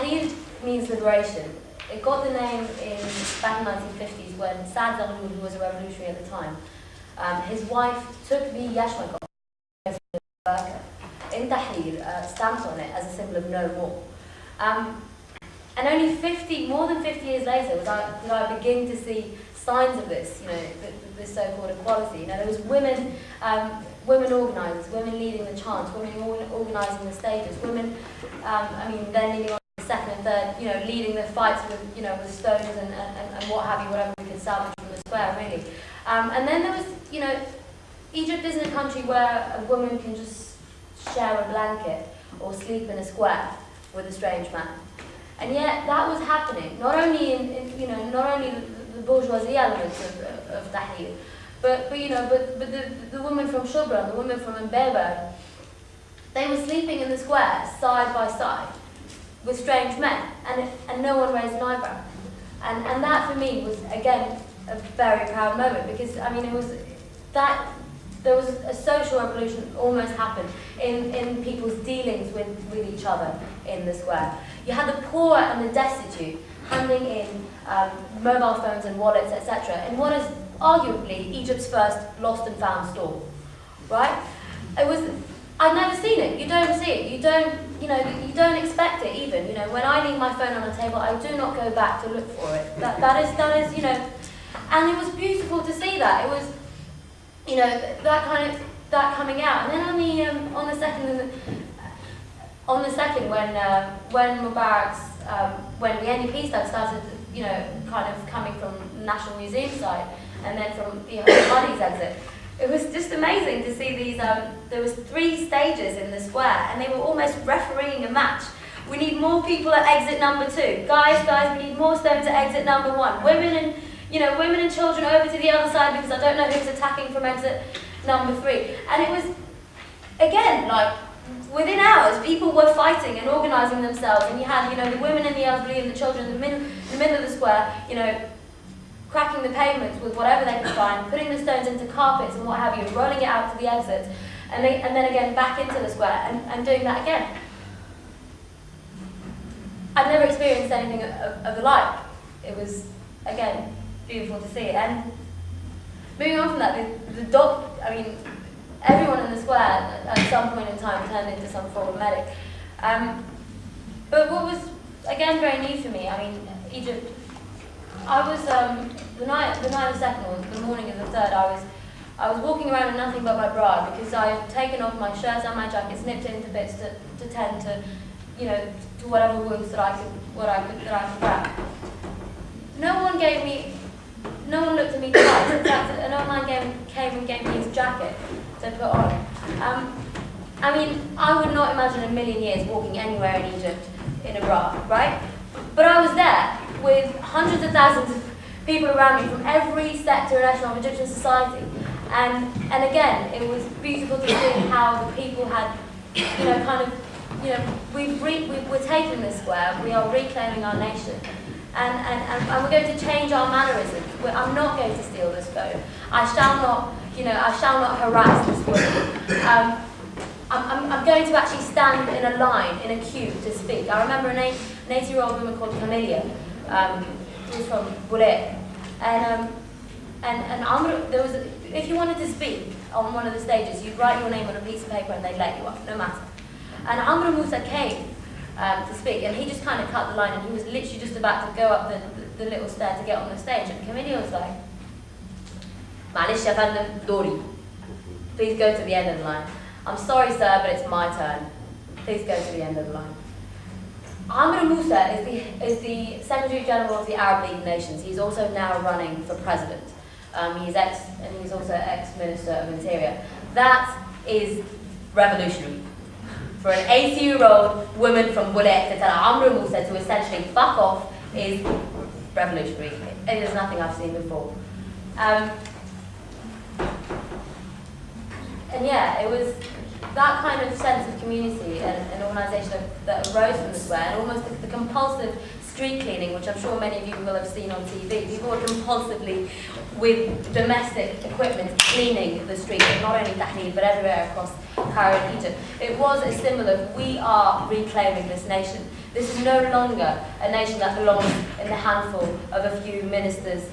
Tahrir means liberation. It got the name back in the 1950s when Saad Zarnour, who was a revolutionary at the time, his wife took the yashmak in Tahrir, stamped on it as a symbol of no more. And only more than 50 years later, did I begin to see signs of this, this so-called equality. There was women organisers, women leading the chants, women organising the stages, women, then leading on the second and third, leading the fights with, with stones and what have you, whatever we could salvage from the square, really. And then there was, Egypt isn't a country where a woman can just share a blanket or sleep in a square with a strange man. And yet that was happening, not only not only the bourgeoisie elements of Tahrir, but the women from Shubra, the women from Mbeba, they were sleeping in the square side by side with strange men, and no one raised an eyebrow. And that for me was again a very proud moment, because it was that there was a social revolution almost happened in people's dealings with each other in the square. You had the poor and the destitute handing in mobile phones and wallets, etc., in what is arguably Egypt's first lost and found store, right? I've never seen it. You don't see it. You don't expect it even. When I leave my phone on the table, I do not go back to look for it. That is, and it was beautiful to see that. It was, that coming out. And then on the second, when Mubarak's, when the NDP stuff started, kind of coming from the National Museum side, and then from the Muddy's exit, it was just amazing to see these. There was 3 stages in the square, and they were almost refereeing a match. We need more people at exit number 2. Guys, we need more stones at exit number 1. Women and children over to the other side, because I don't know who's attacking from exit number 3. And it was, again, like, within hours, people were fighting and organising themselves, and you had, the women and the elderly and the children in the middle of the square, cracking the pavements with whatever they could find, putting the stones into carpets and what have you, rolling it out to the exits, and then again back into the square and doing that again. I've never experienced anything of the like. It was, again, beautiful to see. And moving on from that, everyone in the square at some point in time turned into some form of medic. But what was, again, very new for me, Egypt, I was, the night of the 2nd, or the morning of the 3rd, I was walking around in nothing but my bra, because I had taken off my shirt and my jacket, snipped it into bits to tend to, to whatever wounds that I could grab. No one looked at me twice. In fact, an old man came and gave me his jacket to put on. I would not imagine a million years walking anywhere in Egypt in a bra, right? But I was there with hundreds of thousands of people around me from every sector and echelon of Egyptian society. And again, it was beautiful to see how the people had, we're taking this square, we are reclaiming our nation. And we're going to change our mannerisms. I'm not going to steal this phone. I shall not harass this woman. I'm going to actually stand in a line, in a queue to speak. I remember an 80-year-old woman called Camelia, who was from Boulet. And if you wanted to speak on one of the stages, you'd write your name on a piece of paper and they'd let you up, no matter. And Amr Musa came to speak, and he just kind of cut the line, and he was literally just about to go up the little stair to get on the stage, and Camelia was like, "Malish ya fandom, Dori. Please go to the end of the line. I'm sorry, sir, but it's my turn. Please go to the end of the line." Amr Musa is the Secretary General of the Arab League of Nations. He's also now running for president. He's also ex-Minister of Interior. That is revolutionary. For an 80-year-old woman from Boulet to tell Amr Musa to essentially fuck off is revolutionary. It is nothing I've seen before. And yeah, it was that kind of sense of community and organisation that arose from the square, and almost the compulsive street cleaning, which I'm sure many of you will have seen on TV. People were compulsively, with domestic equipment, cleaning the streets, not only Tahrir, but everywhere across Cairo and Egypt. It was a symbol of we are reclaiming this nation. This is no longer a nation that belongs in the handful of a few ministers,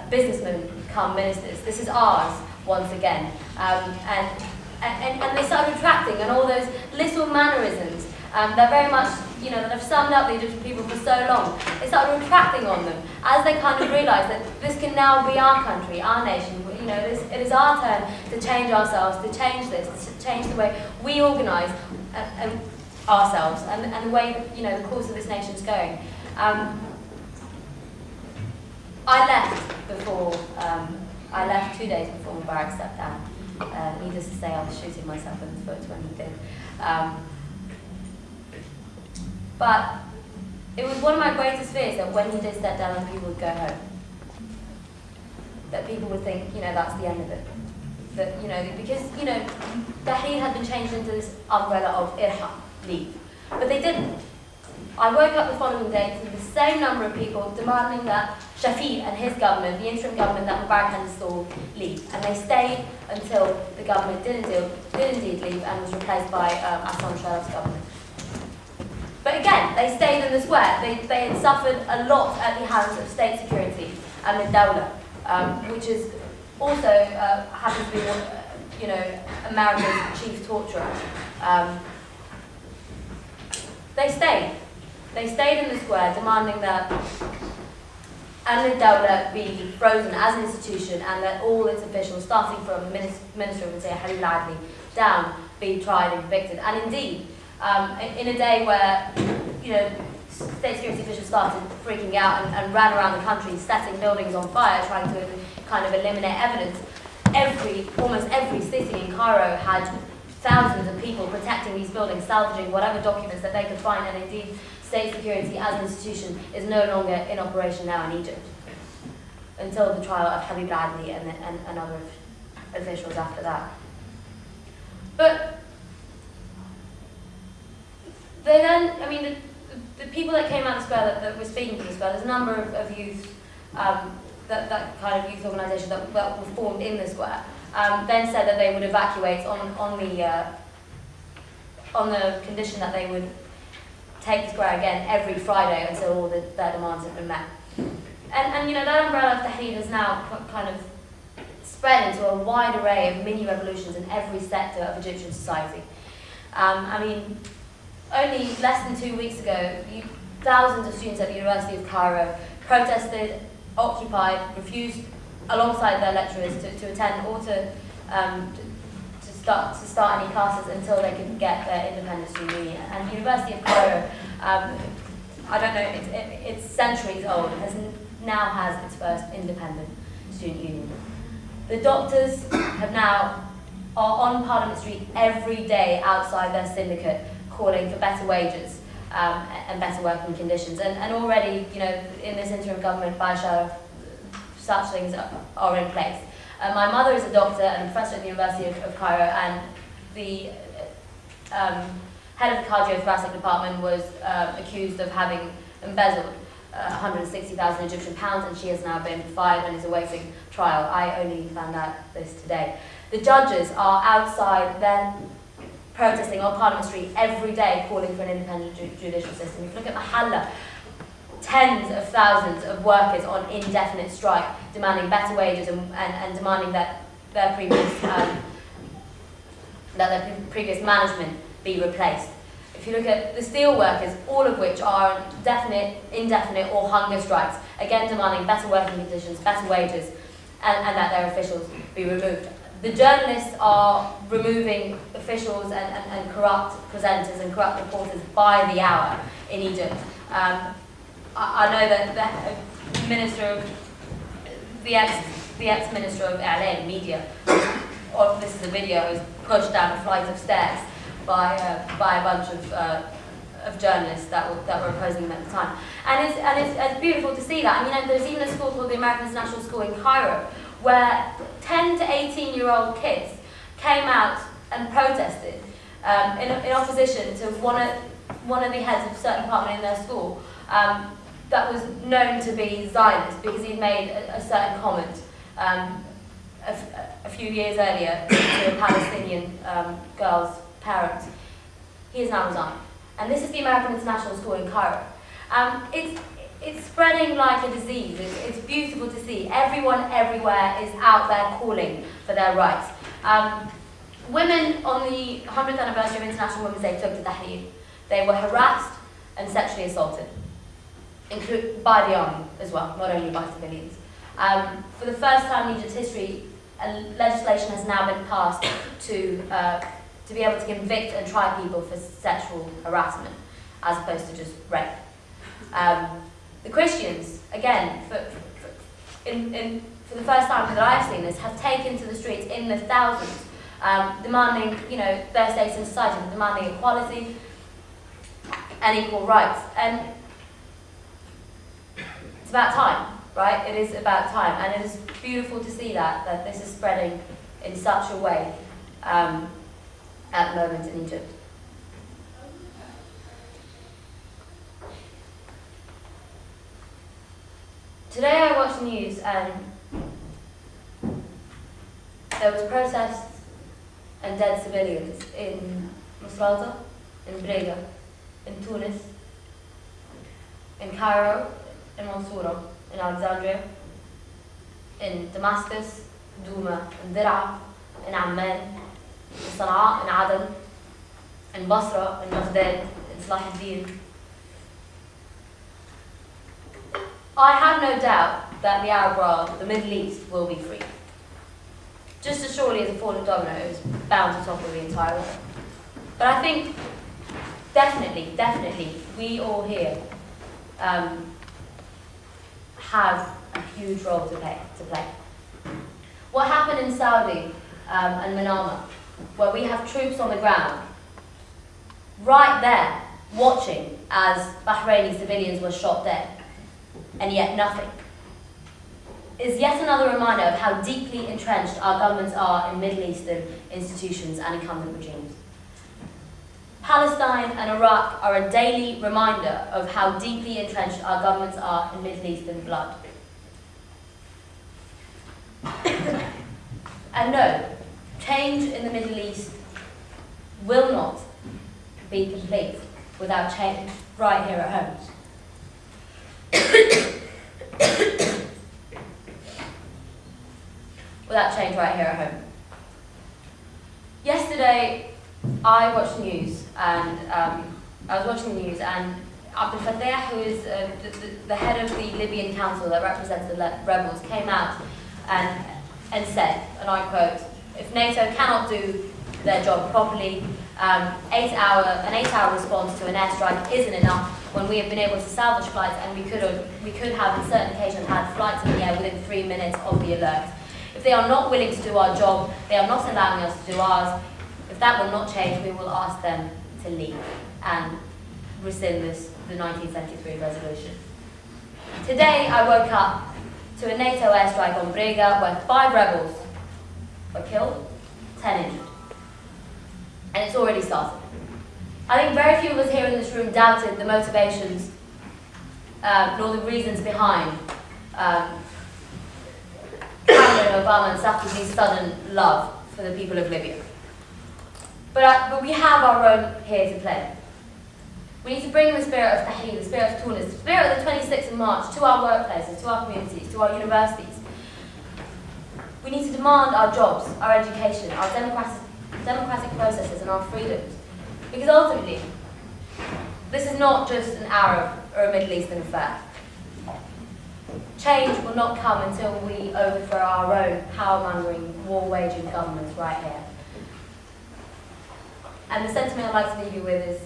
businessmen come ministers. This is ours once again. And they started retracting, and all those little mannerisms that very much, that have summed up the Egyptian people for so long, they started retracting on them as they kind of realised that this can now be our country, our nation. It is our turn to change ourselves, to change this, to change the way we organise ourselves and the way the course of this nation's going. I left 2 days before Mubarak stepped down. Needless to say, I was shooting myself in the foot when he did. But it was one of my greatest fears that when he did step down, and people would go home. That people would think, that's the end of it. That, because, Tahrir had been changed into this umbrella of irham, leave. But they didn't. I woke up the following day to the same number of people demanding that Shafiq and his government, the interim government that Mubarak had installed, leave. And they stayed until the government did indeed leave and was replaced by Hassan Sharaf's government. But again, they stayed in the square. They had suffered a lot at the hands of state security and the Dawla, which is also happens to be America's chief torturer. They stayed. They stayed in the square, demanding that Ahmed Dawla be frozen as an institution and that all its officials, starting from the Minister of Interior, Habib Adli, down, be tried and convicted. And indeed, in a day where, state security officials started freaking out and ran around the country, setting buildings on fire, trying to kind of eliminate evidence, almost every city in Cairo had thousands of people protecting these buildings, salvaging whatever documents that they could find, and indeed, state security as an institution is no longer in operation now in Egypt, until the trial of Habib Adli and other officials after that. But they then, the people that came out of the square that were speaking to the square, there's a number of youth, that kind of youth organisation that were formed in the square, then said that they would evacuate on the condition that they would take the square again every Friday until all their demands have been met. And that umbrella of Tahrir has now kind of spread into a wide array of mini revolutions in every sector of Egyptian society. Only less than 2 weeks ago, thousands of students at the University of Cairo protested, occupied, refused, alongside their lecturers, to attend or to start any classes until they could get their independent student union. And the University of Cairo, I don't know, it's centuries old, now has its first independent student union. The doctors are on Parliament Street every day outside their syndicate, calling for better wages and better working conditions. And already, in this interim government, by Sharaf, such things are in place. My mother is a doctor and a professor at the University of Cairo, and the head of the cardiothoracic department was accused of having embezzled 160,000 Egyptian pounds, and she has now been fired and is awaiting trial. I only found out this today. The judges are outside then protesting on Parliament Street every day, calling for an independent judicial system. If you look at Mahalla, tens of thousands of workers on indefinite strike, demanding better wages and demanding that their previous management be replaced. If you look at the steel workers, all of which are on definite, indefinite or hunger strikes, again demanding better working conditions, better wages, and that their officials be removed. The journalists are removing officials and corrupt presenters and corrupt reporters by the hour in Egypt. I know that the minister of the ex-minister of I'lam, media, or this is a video, was pushed down a flight of stairs by a bunch of journalists that were opposing him at the time. And it's beautiful to see that. There's even a school called the American International School in Cairo, where 10 to 18-year-old kids came out and protested in opposition to one of the heads of a certain department in their school that was known to be Zionist because he'd made a certain comment a few years earlier to a Palestinian girl's parents. He has now resigned. And this is the American International School in Cairo. It's spreading like a disease. It's beautiful to see. Everyone everywhere is out there calling for their rights. Women on the 100th anniversary of International Women's Day took to Tahrir. They were harassed and sexually assaulted, by the army as well, not only by civilians. For the first time in Egypt's history, legislation has now been passed to be able to convict and try people for sexual harassment, as opposed to just rape. The Christians, again, for the first time that I've seen this, have taken to the streets in the thousands, demanding, their status in society, demanding equality and equal rights. And it's about time, right? It is about time, and it is beautiful to see that this is spreading in such a way at the moment in Egypt. Today I watched the news and there was protests and dead civilians in Misrata, in Brega, in Tunis, in Cairo, in Mansoura, in Alexandria, in Damascus, Douma, in Dir'a, in Amman, in Sana'a, in Aden, in Basra, in Baghdad, in Salah ad-Din. I have no doubt that the Arab world, the Middle East, will be free. Just as surely as a fallen domino is bound to topple the entire world. But I think, definitely, we all here have a huge role to play. What happened in Saudi and Manama, where we have troops on the ground, right there, watching as Bahraini civilians were shot dead, and yet nothing, is yet another reminder of how deeply entrenched our governments are in Middle Eastern institutions and incumbent regimes. Palestine and Iraq are a daily reminder of how deeply entrenched our governments are in Middle Eastern blood. And no, change in the Middle East will not be complete without change right here at home. Without change right here at home. Yesterday, I watched the news, and Abdel Fattah, who is the head of the Libyan council that represents the rebels, came out and said, and I quote, "If NATO cannot do their job properly, an 8-hour response to an airstrike isn't enough when we have been able to salvage flights, and we could have on certain occasions had flights in the air within 3 minutes of the alert. If they are not willing to do our job, they are not allowing us to do ours. If that will not change, we will ask them to leave and rescind the 1973 resolution." Today, I woke up to a NATO airstrike on Brega where 5 rebels were killed, 10 injured. And it's already started. I think very few of us here in this room doubted the motivations nor the reasons behind President Obama and Sarkozy's sudden love for the people of Libya. But we have our role here to play. We need to bring the spirit of Tahrir, the spirit of Tunis, the spirit of the 26th of March to our workplaces, to our communities, to our universities. We need to demand our jobs, our education, our democratic processes and our freedoms. Because ultimately, this is not just an Arab or a Middle Eastern affair. Change will not come until we overthrow our own power-mongering, war-waging governments right here. And the sentiment I'd like to leave you with is,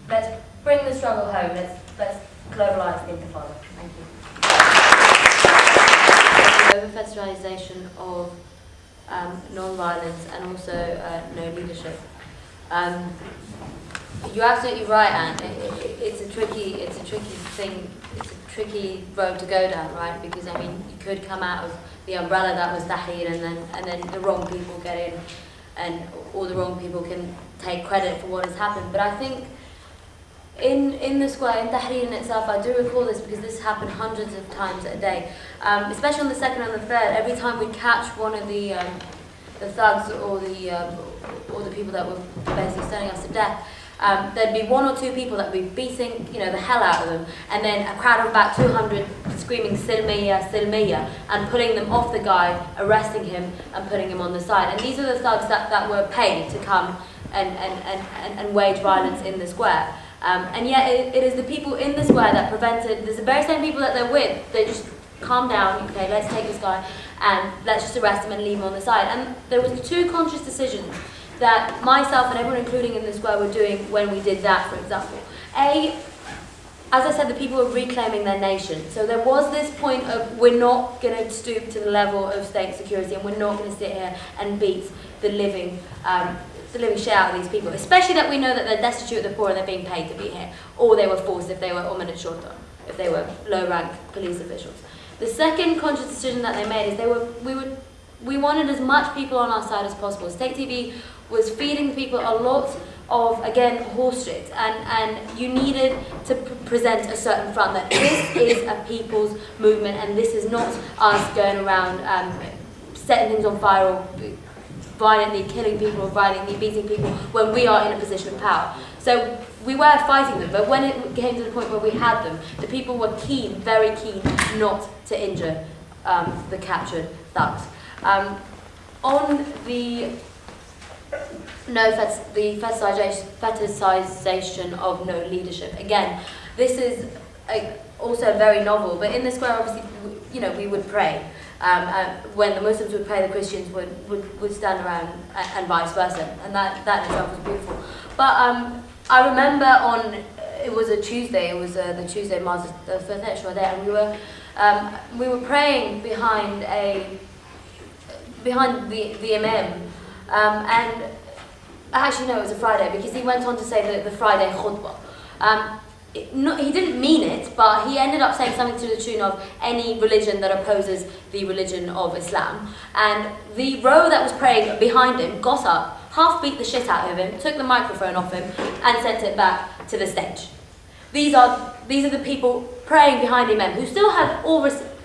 let's bring the struggle home, let's globalise the intifada. Thank you. Over-federalisation of non-violence and also no leadership. You're absolutely right, Anne. It's a tricky thing. It's a tricky road to go down, right? Because I mean, you could come out of the umbrella that was Tahrir, and then the wrong people get in, and all the wrong people can take credit for what has happened. But I think in the square, in Tahrir in itself, I do recall this because this happened hundreds of times a day, especially on the second and the third. Every time we'd catch one of the thugs or the people that were basically stoning us to death, there'd be one or two people that would be beating, the hell out of them, and then a crowd of about 200 screaming "Silmiya, Silmiya," and pulling them off the guy, arresting him, and putting him on the side. And these are the thugs that were paid to come and wage violence in the square. And yet it is the people in the square that prevented. There's the very same people that they're with. They just calm down. Okay, let's take this guy and let's just arrest him and leave him on the side. And there was two conscious decisions that myself and everyone including in the square were doing when we did that, for example. As I said, the people were reclaiming their nation. So there was this point of, we're not going to stoop to the level of state security, and we're not going to sit here and beat the living shit out of these people, especially that we know that they're destitute, they're poor, and they're being paid to be here, or they were forced if they were Umanat Shorta, if they were low-rank police officials. The second conscious decision that they made is we wanted as much people on our side as possible. State TV was feeding people a lot of, again, horse shit, and you needed to present a certain front that this is a people's movement, and this is not us going around setting things on fire or violently killing people or violently beating people when we are in a position of power. So we were fighting them, but when it came to the point where we had them, the people were keen, very keen, not to injure the captured thugs. On the fetishization of no leadership. Again, this is also very novel, but in the square, obviously, we would pray. When the Muslims would pray, the Christians would stand around, and vice versa, and that in itself was beautiful. But I remember it was a Tuesday, it was the Tuesday Mars, the Fatish were there, and we were praying behind the Imam, and actually no, it was a Friday, because he went on to say the Friday khutbah. He didn't mean it, but he ended up saying something to the tune of any religion that opposes the religion of Islam. And the row that was praying behind him got up, half beat the shit out of him, took the microphone off him, and sent it back to the stage. These are the people praying behind the Imam, who still had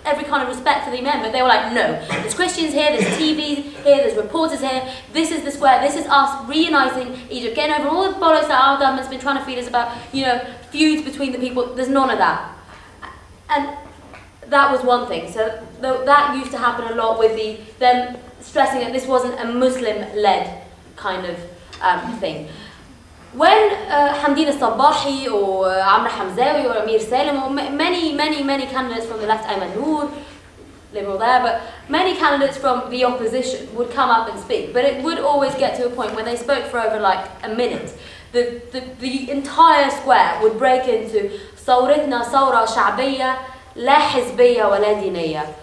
every kind of respect for the Imam, but they were like, no, there's Christians here, there's TV here, there's reporters here, this is the square, this is us reuniting Egypt, getting over all the bollocks that our government's been trying to feed us about, feuds between the people. There's none of that. And that was one thing. So that used to happen a lot with them stressing that this wasn't a Muslim-led kind of thing. When Hamdina Sabahi or Amr Hamzawi or Amir Salim or many candidates from the left, Ayman Noor, liberal there, but many candidates from the opposition would come up and speak, but it would always get to a point when they spoke for over like a minute. The entire square would break into ثورتنا ثورة شعبية لا حزبية ولا دينية.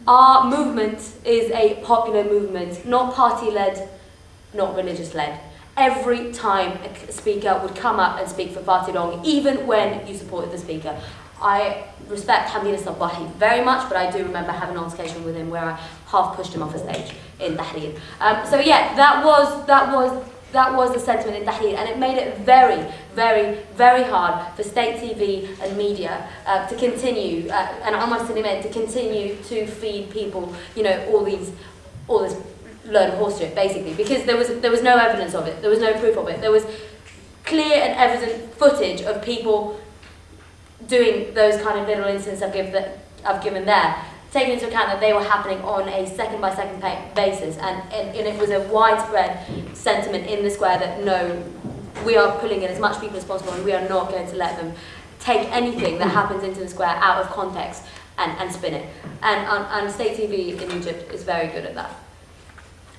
Our movement is a popular movement, not party-led, not religious-led. Every time a speaker would come up and speak for far too long, even when you supported the speaker. I respect Hamdina Sabahi very much, but I do remember having an altercation with him where I half pushed him off a stage in Tahrir. So yeah, that was the sentiment in Tahrir, and it made it very, very, very hard for state TV and media to continue, and Omar Suleiman to continue to feed people, all this load of horse shit, basically, because there was no evidence of it, there was no proof of it. There was clear and evident footage of people doing those kind of little incidents I've given there, taking into account that they were happening on a second-by-second basis, and it was a widespread sentiment in the square that no, we are pulling in as much people as possible, and we are not going to let them take anything that happens into the square out of context and spin it. And state TV in Egypt is very good at that.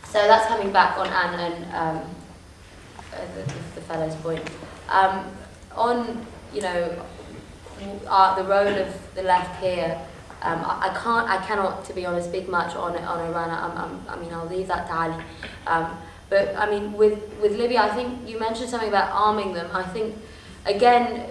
So that's coming back on Anne and the fellow's point. On the role of the left here, I cannot, to be honest, speak much on Iran. I mean, I'll leave that to Ali. But I mean, with Libya, I think you mentioned something about arming them. I think, again,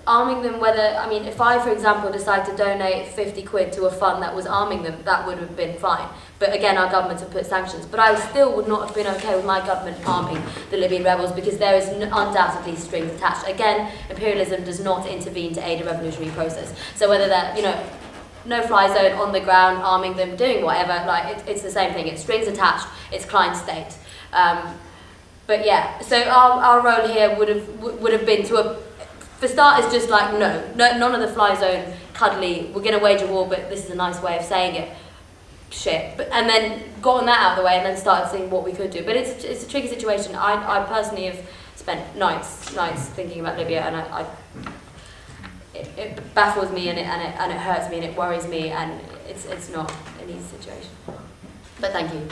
arming them, whether, I mean, if I, for example, decide to donate 50 quid to a fund that was arming them, that would have been fine. But again, our government have put sanctions. But I still would not have been okay with my government arming the Libyan rebels, because there is undoubtedly strings attached. Again, imperialism does not intervene to aid a revolutionary process. So whether they're, you know, no-fly zone on the ground, arming them, doing whatever, like, it's the same thing. It's strings attached, it's client state. But yeah, so our role here would have been to, for starters, just like, no, none of the fly zone, cuddly, we're going to wage a war, but this is a nice way of saying it, shit. And then gotten that out of the way and then started seeing what we could do. But it's a tricky situation. I personally have spent nights thinking about Libya, and it baffles me, and it hurts me, and it worries me, and it's not an easy situation. But thank you.